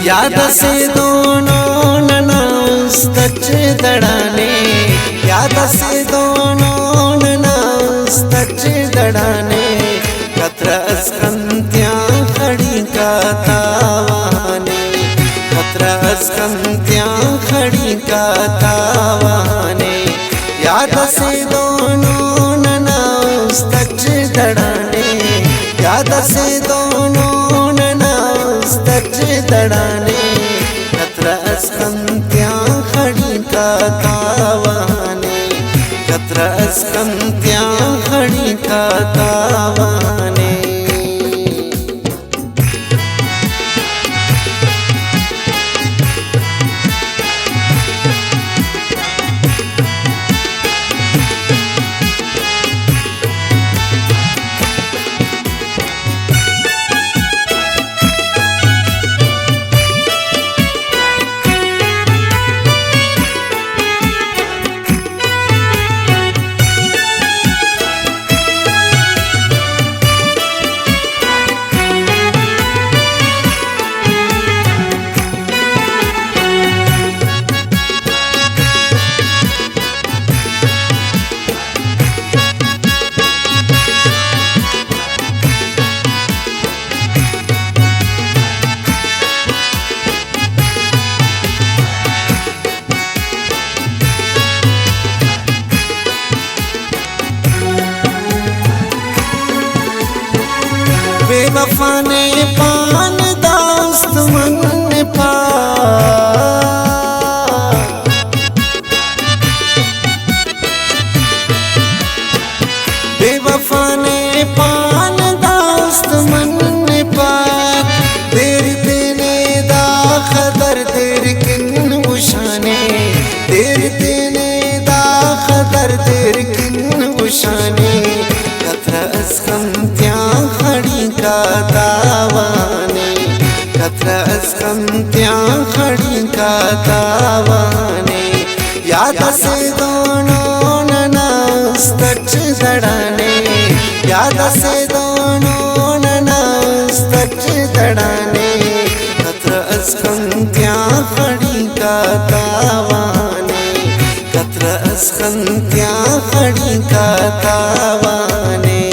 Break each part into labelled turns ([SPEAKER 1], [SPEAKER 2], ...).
[SPEAKER 1] याद से दोनों ननास्तच दड़ाने, याद से दोनों ननास्तच दड़ाने, कतरस कंत्यां खड़ी का तावाने, कतरस कंत्यां खड़ी का तावाने। याद से दोनों ननास्तच दड़ाने, याद से दोनों ननास्तच दड़ाने, कतरस कंत्यां खड़ी का तावाने, कतरस कंत्यां खड़ी का तावाने। बेवफा ने पान दोस्त मन पा, बेवफा ने पान दोस्त मन पा, तेरी देने दा खदर तेरी किन उशाने, तेरी देने दा खदर तेरी किन उशाने, कतरस कंत्यां खड़ी का तावाने, कतरस कंत्यां खड़ी का तावाने। याद से दोनों ननास्तच दड़ाने, याद से दोनों ननास्तच दड़ाने, कतरस कंत्यां खड़ी का तावाने, कतरस कंत्यां खड़ी का तावाने।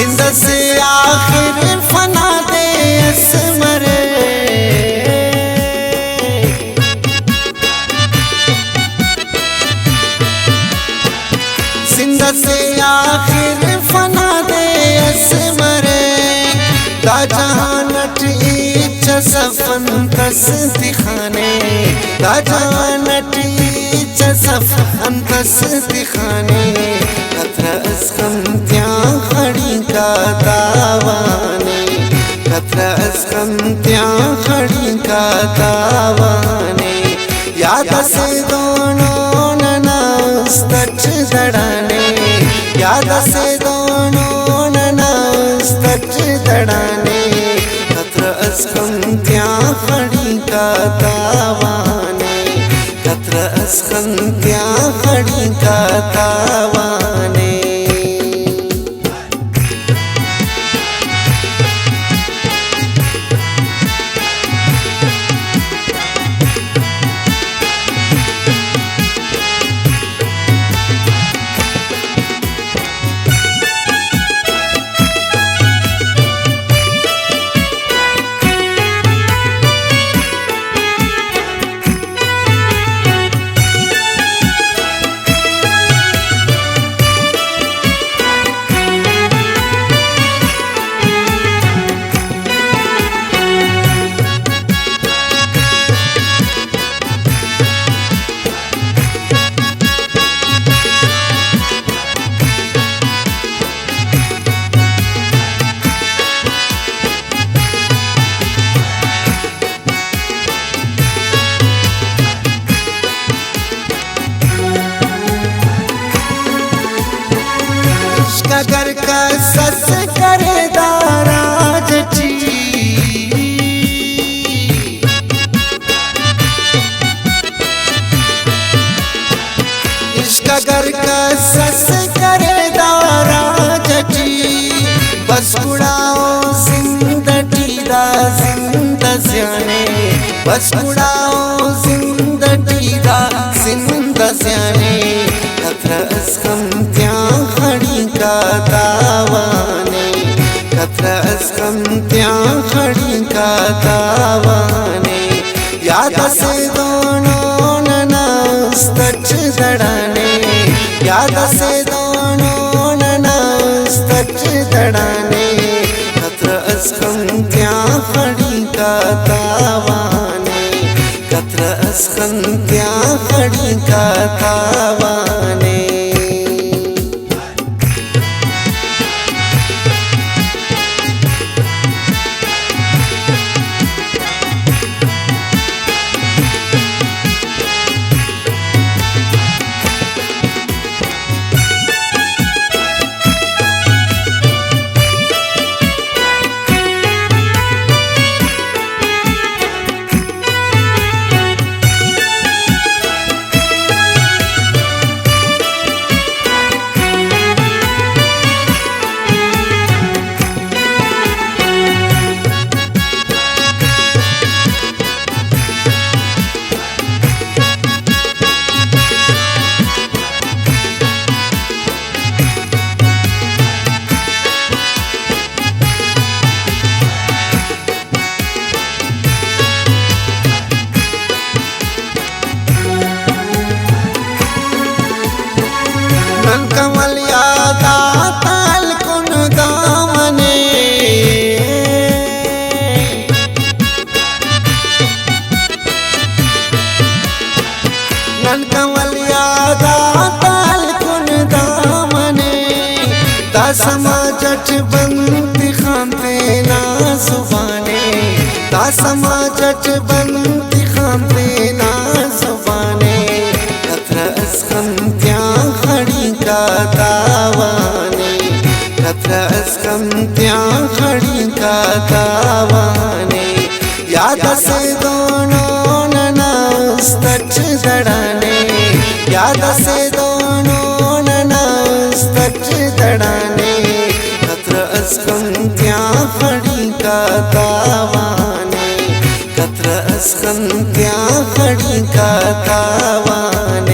[SPEAKER 1] जिंद से आखिर फना दे असमरे, जिंद से आखिर फना दे असमरे, दा जहां नट इच्छ सफन तस दिखाने, दा जहां नट इच्छ सफन तस दिखाने, कतरस कंत्यां खड़ी का तावाने, कतरस कंत्यां खड़ी का तावाने। याद से दोनों ननास्तच दड़ाने, याद से दोनों ननास्तच दड़ाने, कतरस कंत्यां खड़ी का तावाने, कतरस कंत्यां खड़ी का तावाने। स्याने बस उड़ाओ जिंदगी दा सिंध स्याने खतरा अस्कम त्या खड़ी का दावाने खतरा अस्कम त्या खड़ी का दावाने याद से दोनों ननास तच दड़ाने याद से दोनों ननास तच दड़ाने खतरा अस्कम त्या खड़ी का दावाने खतरा अस्कम त्या खड़ी का दावाने कमल यादा ताल कुन दामने नन कमल यादा ताल कुन दामने दा समाजट बंदी खांते ना जुबाने दा समाजट बंदी खांते ना जुबाने खतरा अस्कम त्या खड़ी का दावाने खतरा अस्कम त्या खड़ी का दावाने याद से दोनों ननास तच दड़ाने याद से दोनों ननास तच दड़ाने खतरा अस्कम त्या खड़ी का दावाने खतरा अस्कम त्या खड़ी का दावाने